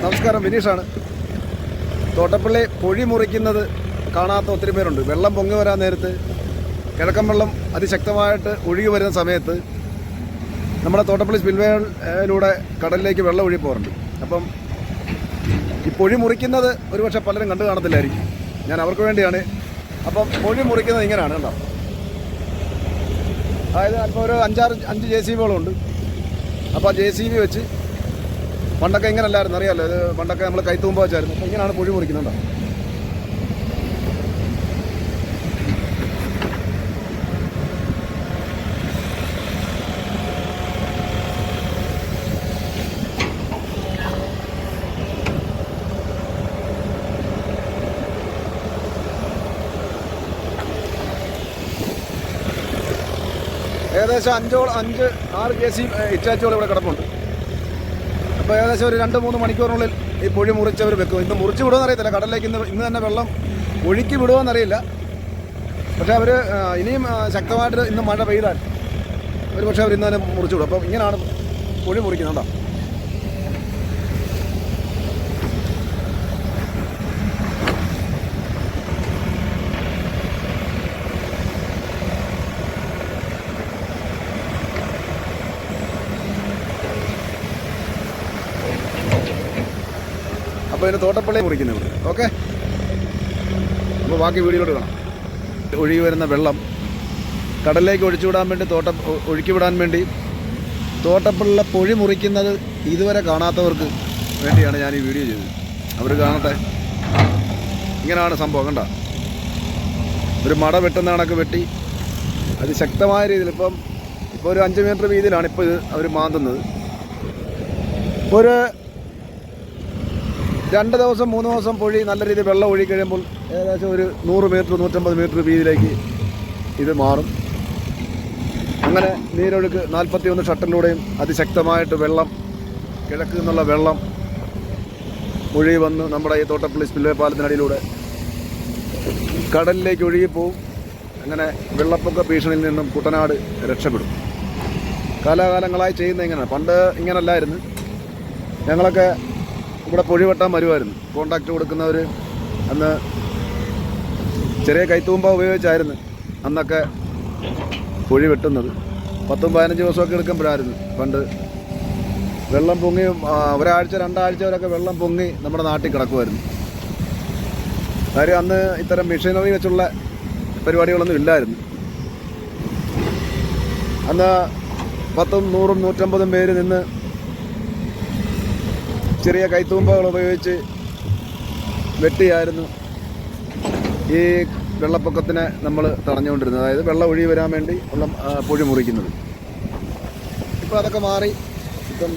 നമസ്കാരം, വിനീഷാണ്. തോട്ടപ്പള്ളി പൊഴി മുറിക്കുന്നത് കാണാത്ത ഒത്തിരി പേരുണ്ട്. വെള്ളം പൊങ്ങി വരാൻ നേരത്ത് കിഴക്കൻ വെള്ളം അതിശക്തമായിട്ട് ഒഴുകി വരുന്ന സമയത്ത് നമ്മുടെ തോട്ടപ്പള്ളി സ്പിൽവേയിലൂടെ കടലിലേക്ക് വെള്ളം ഒഴുകി പോകാറുണ്ട്. അപ്പം ഈ പൊഴി മുറിക്കുന്നത് ഒരുപക്ഷെ പലരും കണ്ടു കാണത്തില്ലായിരിക്കും. ഞാൻ അവർക്ക് വേണ്ടിയാണ്. അപ്പം പൊഴി മുറിക്കുന്നത് ഇങ്ങനെയാണ്, കണ്ടോ. അതായത് അപ്പോൾ ഒരു 5 JCBകളുണ്ട്. അപ്പോൾ ആ JCB വെച്ച് പണ്ടൊക്കെ ഇങ്ങനല്ലായിരുന്നു, അറിയാമല്ലോ. ഇത് പണ്ടൊക്കെ നമ്മൾ കൈത്തൂമ്പ വെച്ചായിരുന്നു. അപ്പോൾ ഇങ്ങനെയാണ് പൊഴി മുറിക്കുന്നുണ്ടോ. ഏകദേശം 5-6 JCB ഇറ്റാച്ചുകൾ ഇവിടെ കിടപ്പുണ്ട്. അപ്പോൾ ഏകദേശം ഒരു 2-3 മണിക്കൂറിനുള്ളിൽ ഈ പൊഴി മുറിച്ചവർ വെക്കും. ഇന്ന് മുറിച്ച് വിടുമെന്ന് അറിയത്തില്ല. കടലിലേക്ക് ഇന്ന് തന്നെ വെള്ളം ഒഴുക്കി വിടുമെന്നറിയില്ല. പക്ഷേ അവർ ഇനിയും ശക്തമായിട്ട് ഇന്ന് മഴ പെയ്താൽ ഒരു പക്ഷേ അവർ ഇന്ന് തന്നെ മുറിച്ച് വിടും. അപ്പോൾ ഇങ്ങനെയാണ് പൊഴി മുറിക്കുന്നത്. അപ്പോൾ ഇതിന് തോട്ടപ്പള്ളി മുറിക്കുന്നത് ഇവിടെ. ഓക്കെ, അപ്പോൾ ബാക്കി വീഡിയോയിലോട്ട് കാണാം. ഒഴുകി വരുന്ന വെള്ളം കടലിലേക്ക് ഒഴിച്ചുവിടാൻ വേണ്ടി ഒഴുക്കി വിടാൻ വേണ്ടി തോട്ടപ്പള്ളി പൊഴി മുറിക്കുന്നത് ഇതുവരെ കാണാത്തവർക്ക് വേണ്ടിയാണ് ഞാൻ ഈ വീഡിയോ ചെയ്തത്. അവർ കാണട്ടെ. ഇങ്ങനെയാണ് സംഭവം, കണ്ട. ഒരു മട വെട്ടുന്ന കണക്ക് വെട്ടി അതിശക്തമായ രീതിയിൽ ഇപ്പോൾ ഒരു 5 മീറ്റർ വീതിയിലാണ് ഇപ്പോൾ ഇത് അവർ മാന്തുന്നത്. ഇപ്പോൾ ഒരു 2 ദിവസം 3 ദിവസം പൊഴി നല്ല രീതിയിൽ വെള്ളം ഒഴുകി കഴിയുമ്പോൾ ഏകദേശം ഒരു 100 മീറ്റർ 150 മീറ്റർ വീതിയിലേക്ക് ഇത് മാറും. അങ്ങനെ നീരൊഴുക്ക് 41 ഷട്ടറിലൂടെയും അതിശക്തമായിട്ട് വെള്ളം കിഴക്ക് നിന്നുള്ള വെള്ളം ഒഴുകി വന്ന് നമ്മുടെ ഈ തോട്ടപ്പള്ളി സ്പിൽവേ പാലത്തിനടിയിലൂടെ കടലിലേക്ക് ഒഴുകിപ്പോവും. അങ്ങനെ വെള്ളപ്പൊക്ക ഭീഷണിയിൽ നിന്നും കുട്ടനാട് രക്ഷപ്പെടും. കാലാകാലങ്ങളായി ചെയ്യുന്ന ഇങ്ങനെ. പണ്ട് ഇങ്ങനല്ലായിരുന്നു. ഞങ്ങളൊക്കെ ഇവിടെ പൊഴി വെട്ടാൻ വരുമായിരുന്നു. കോൺട്രാക്റ്റ് കൊടുക്കുന്നവർ അന്ന് ചെറിയ കൈത്തൂമ്പ ഉപയോഗിച്ചായിരുന്നു അന്നൊക്കെ പൊഴി വെട്ടുന്നത്. 10-15 ദിവസമൊക്കെ എടുക്കുമ്പോഴായിരുന്നു പണ്ട് വെള്ളം പൊങ്ങി. ഒരാഴ്ച 2 ആഴ്ച വരെയൊക്കെ വെള്ളം പൊങ്ങി നമ്മുടെ നാട്ടിൽ കിടക്കുമായിരുന്നു. കാര്യം അന്ന് ഇത്തരം മെഷീനറി വെച്ചുള്ള പരിപാടികളൊന്നും ഇല്ലായിരുന്നു. അന്ന് 10, 100, 150 പേര് നിന്ന് ചെറിയ കൈത്തൂമ്പകൾ ഉപയോഗിച്ച് വെട്ടിയായിരുന്നു ഈ വെള്ളപ്പൊക്കത്തിനെ നമ്മൾ തടഞ്ഞുകൊണ്ടിരുന്നത്. അതായത് വെള്ളം ഒഴുകി വരാൻ വേണ്ടി ഉള്ള പൊഴി മുറിക്കുന്നത്. ഇപ്പോൾ അതൊക്കെ മാറി. ഇപ്പം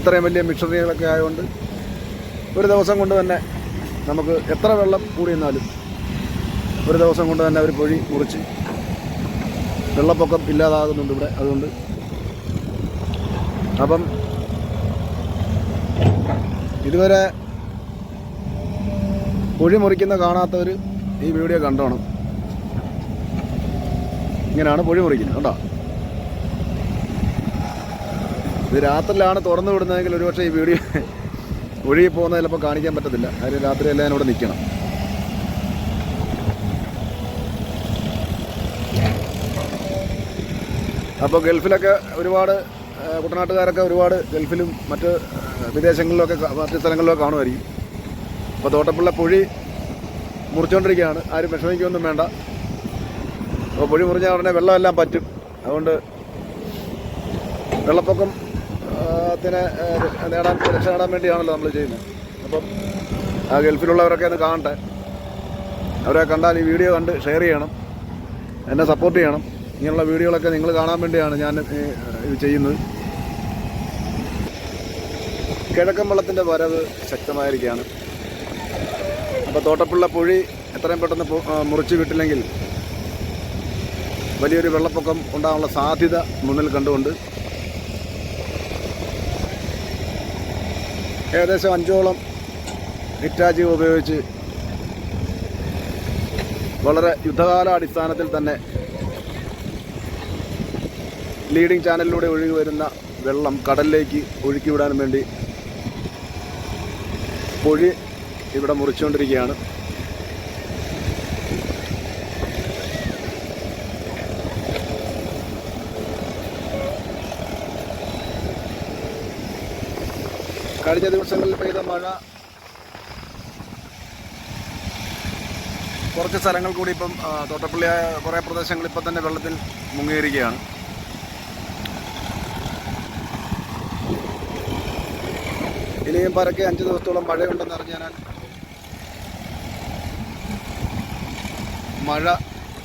ഇത്രയും വലിയ മിഷനറികളൊക്കെ ആയതുകൊണ്ട് ഒരു ദിവസം കൊണ്ട് തന്നെ നമുക്ക് എത്ര വെള്ളം കൂടി നിന്നാലും ഒരു ദിവസം കൊണ്ട് തന്നെ അവർ പൊഴി മുറിച്ച് വെള്ളപ്പൊക്കം ഇല്ലാതാകുന്നുണ്ട് ഇവിടെ. അതുകൊണ്ട് അപ്പം ഇതുവരെ പൊഴി മുറിക്കുന്ന കാണാത്തവർ ഈ വീഡിയോ കണ്ടോണം. ഇങ്ങനെയാണ് പൊഴി മുറിക്കുന്നത്, കേട്ടോ. ഇത് രാത്രിയിലാണ് തുറന്നു വിടുന്നതെങ്കിൽ ഒരുപക്ഷെ ഈ വീഡിയോ ഒഴുകി പോകുന്നത് ചിലപ്പോൾ കാണിക്കാൻ പറ്റത്തില്ല. കാര്യം രാത്രിയെല്ലാം ഞാനിവിടെ നിൽക്കണം. അപ്പോൾ ഗൾഫിലൊക്കെ ഒരുപാട് കുട്ടനാട്ടുകാരൊക്കെ ഒരുപാട് ഗൾഫിലും മറ്റ് വിദേശങ്ങളിലൊക്കെ മറ്റ് സ്ഥലങ്ങളിലൊക്കെ കാണുമായിരിക്കും. അപ്പോൾ തോട്ടപ്പള്ളി പൊഴി മുറിച്ചുകൊണ്ടിരിക്കുകയാണ്. ആരും വിഷമിക്കൊന്നും വേണ്ട. അപ്പോൾ പൊഴി മുറിഞ്ഞാൽ ഉടനെ വെള്ളമെല്ലാം പറ്റും. അതുകൊണ്ട് വെള്ളപ്പൊക്കത്തിന് രക്ഷ നേടാൻ വേണ്ടിയാണല്ലോ നമ്മൾ ചെയ്യുന്നത്. അപ്പം ആ ഗൾഫിലുള്ളവരൊക്കെ ഒന്ന് കാണട്ടെ. അവരെ കണ്ടാൽ ഈ വീഡിയോ കണ്ട് ഷെയർ ചെയ്യണം, എന്നെ സപ്പോർട്ട് ചെയ്യണം. ഇങ്ങനെയുള്ള വീഡിയോകളൊക്കെ നിങ്ങൾ കാണാൻ വേണ്ടിയാണ് ഞാൻ ഇത് ചെയ്യുന്നത്. കിഴക്കൻ വെള്ളത്തിൻ്റെ വരവ് ശക്തമായിരിക്കുകയാണ്. അപ്പോൾ തോട്ടപ്പള്ളി പൊഴി എത്രയും പെട്ടെന്ന് മുറിച്ച് വിട്ടില്ലെങ്കിൽ വലിയൊരു വെള്ളപ്പൊക്കം ഉണ്ടാകാനുള്ള സാധ്യത മുന്നിൽ കണ്ടുകൊണ്ട് ഏകദേശം 5ഓളം ഹിറ്റാച്ചി ഉപയോഗിച്ച് വളരെ യുദ്ധകാലാടിസ്ഥാനത്തിൽ തന്നെ ലീഡിംഗ് ചാനലിലൂടെ ഒഴുകി വരുന്ന വെള്ളം കടലിലേക്ക് ഒഴുക്കി വിടാൻ വേണ്ടി പൊഴി ഇവിടെ മുറിച്ചുകൊണ്ടിരിക്കുകയാണ്. കഴിഞ്ഞ ദിവസങ്ങളിൽ പെയ്ത മഴ കുറച്ച് സ്ഥലങ്ങൾ കൂടി ഇപ്പം തോട്ടപ്പള്ളിയായ കുറേ പ്രദേശങ്ങൾ ഇപ്പം തന്നെ വെള്ളത്തിൽ മുങ്ങിയിരിക്കുകയാണ്. ഇനിയും പരക്കെ 5 ദിവസത്തോളം മഴയുണ്ടെന്ന് അറിഞ്ഞാൽ മഴ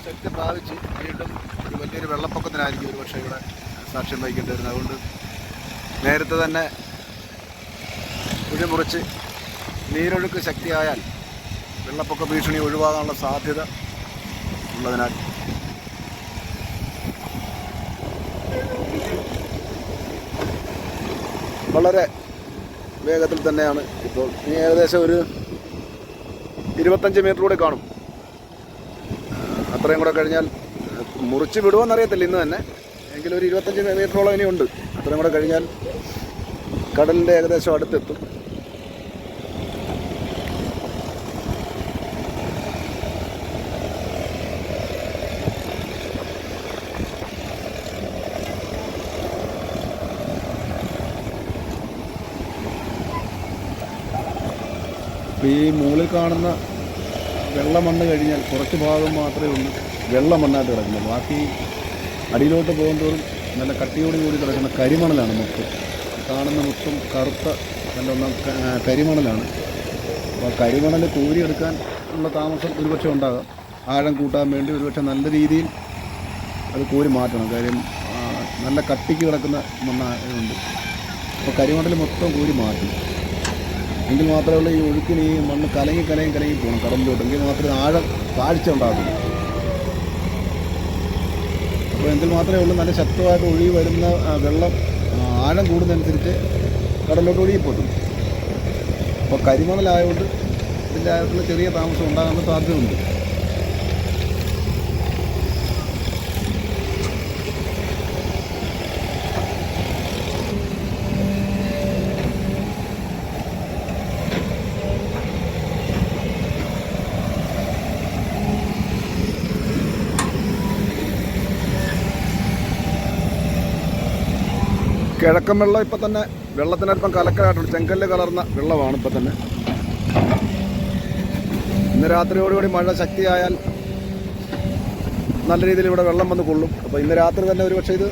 ശക്തി പ്രാപിച്ച് വീണ്ടും ഒരു വലിയൊരു വെള്ളപ്പൊക്കത്തിനായിരിക്കും ഒരു പക്ഷേ ഇവിടെ സാക്ഷ്യം വഹിക്കേണ്ടി വരുന്നത്. അതുകൊണ്ട് നേരത്തെ തന്നെ കുഴി മുറിച്ച് നീരൊഴുക്ക് ശക്തിയായാൽ വെള്ളപ്പൊക്ക ഭീഷണി ഒഴിവാകാനുള്ള സാധ്യത ഉള്ളതിനാൽ വളരെ വേഗത്തിൽ തന്നെയാണ് ഇപ്പോൾ. ഇനി ഏകദേശം ഒരു 25 മീറ്റർ കൂടെ കാണും. അത്രയും കൂടെ കഴിഞ്ഞാൽ മുറിച്ച് വിടുമെന്നറിയത്തില്ല ഇന്ന് തന്നെ, എങ്കിലും ഒരു 25 മീറ്ററോളം ഇനിയുണ്ട്. അത്രയും കൂടെ കഴിഞ്ഞാൽ കടലിൻ്റെ ഏകദേശം അടുത്തെത്തും. ഈ മുകളിൽ കാണുന്ന വെള്ള മണ്ണ് കഴിഞ്ഞാൽ കുറച്ച് ഭാഗം മാത്രമേ ഉള്ളൂ വെള്ള മണ്ണായിട്ട് കിടക്കുന്നത്. ബാക്കി അടിയിലോട്ട് പോകുന്നതോറും നല്ല കട്ടിയോട് കൂടി കിടക്കുന്ന കരിമണലാണ് മൊത്തം. കാണുന്ന മൊത്തം കറുത്ത നല്ല കരിമണലാണ്. അപ്പോൾ കരിമണൽ കോരിയെടുക്കാൻ ഉള്ള താമസം ഒരുപക്ഷെ ഉണ്ടാകാം. ആഴം കൂട്ടാൻ വേണ്ടി ഒരുപക്ഷെ നല്ല രീതിയിൽ അത് കോരി മാറ്റണം. കാര്യം നല്ല കട്ടിക്ക് കിടക്കുന്ന മണ്ണായതുകൊണ്ട്. അപ്പോൾ കരിമണൽ മൊത്തം കോരി മാറ്റും. എങ്കിൽ മാത്രമേ ഉള്ളൂ ഈ ഒഴുക്കിന് ഈ മണ്ണ് കലങ്ങി പോകണം കടലിലോട്ട്. എങ്കിൽ മാത്രമേ ആഴം താഴ്ച ഉണ്ടാകുള്ളൂ. അപ്പോൾ എങ്കിൽ മാത്രമേ ഉള്ളൂ നല്ല ശക്തമായിട്ട് ഒഴുകി വരുന്ന വെള്ളം ആഴം കൂടുന്നതനുസരിച്ച് കടലിലോട്ട് ഒഴുകിപ്പോട്ടും. അപ്പോൾ കരിമണലായതുകൊണ്ട് ഇതിൻ്റെ ആയിട്ടുള്ള ചെറിയ താമസം ഉണ്ടാകാനുള്ള സാധ്യതയുണ്ട്. കിഴക്കൻ വെള്ളം ഇപ്പം തന്നെ വെള്ളത്തിനൽപ്പം കലക്കലായിട്ടുണ്ട്. ചെങ്കല്ല് കലർന്ന വെള്ളമാണ് ഇപ്പം തന്നെ. ഇന്ന് രാത്രിയോടുകൂടി മഴ ശക്തിയായാൽ നല്ല രീതിയിൽ ഇവിടെ വെള്ളം വന്ന് കൊള്ളും. അപ്പോൾ ഇന്ന് രാത്രി തന്നെ ഒരു പക്ഷേ ഇത്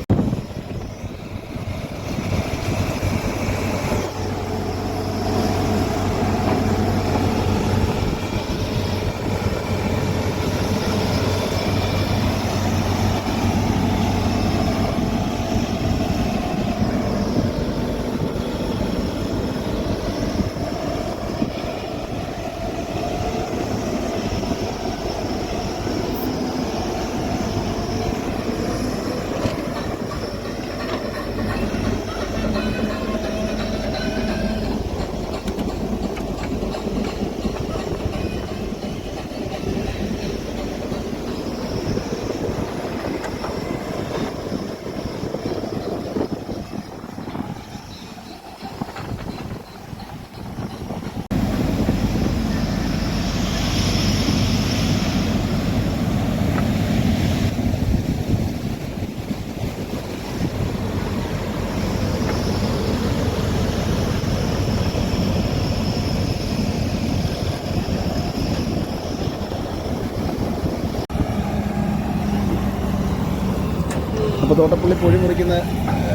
അപ്പോൾ തോട്ടപ്പള്ളി പൊഴി മുറിക്കുന്ന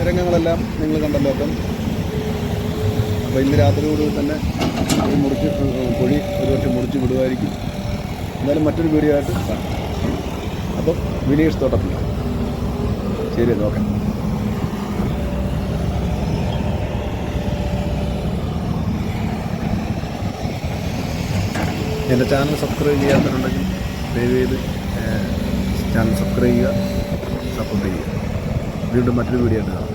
രംഗങ്ങളെല്ലാം നിങ്ങൾ കണ്ടല്ലോ. അപ്പോൾ ഇന്ന് രാത്രിയോട് തന്നെ പൊഴി ഒരുപക്ഷെ മുറിച്ച് വിടുമായിരിക്കും. എന്നാലും മറ്റൊരു വീഡിയോ ആയിട്ട് കാണാം. അപ്പം വിനീഷ് തോട്ടപ്പള്ളി. ശരി, നോക്കാം. എൻ്റെ ചാനൽ സബ്സ്ക്രൈബ് ചെയ്യാത്തതുണ്ടെങ്കിൽ ദയവ് ചെയ്ത് ചാനൽ സബ്സ്ക്രൈബ് ചെയ്യുക, സപ്പോർട്ട് ചെയ്യുക. വീണ്ടും മറ്റൊരു വീഡിയോ ആണ്.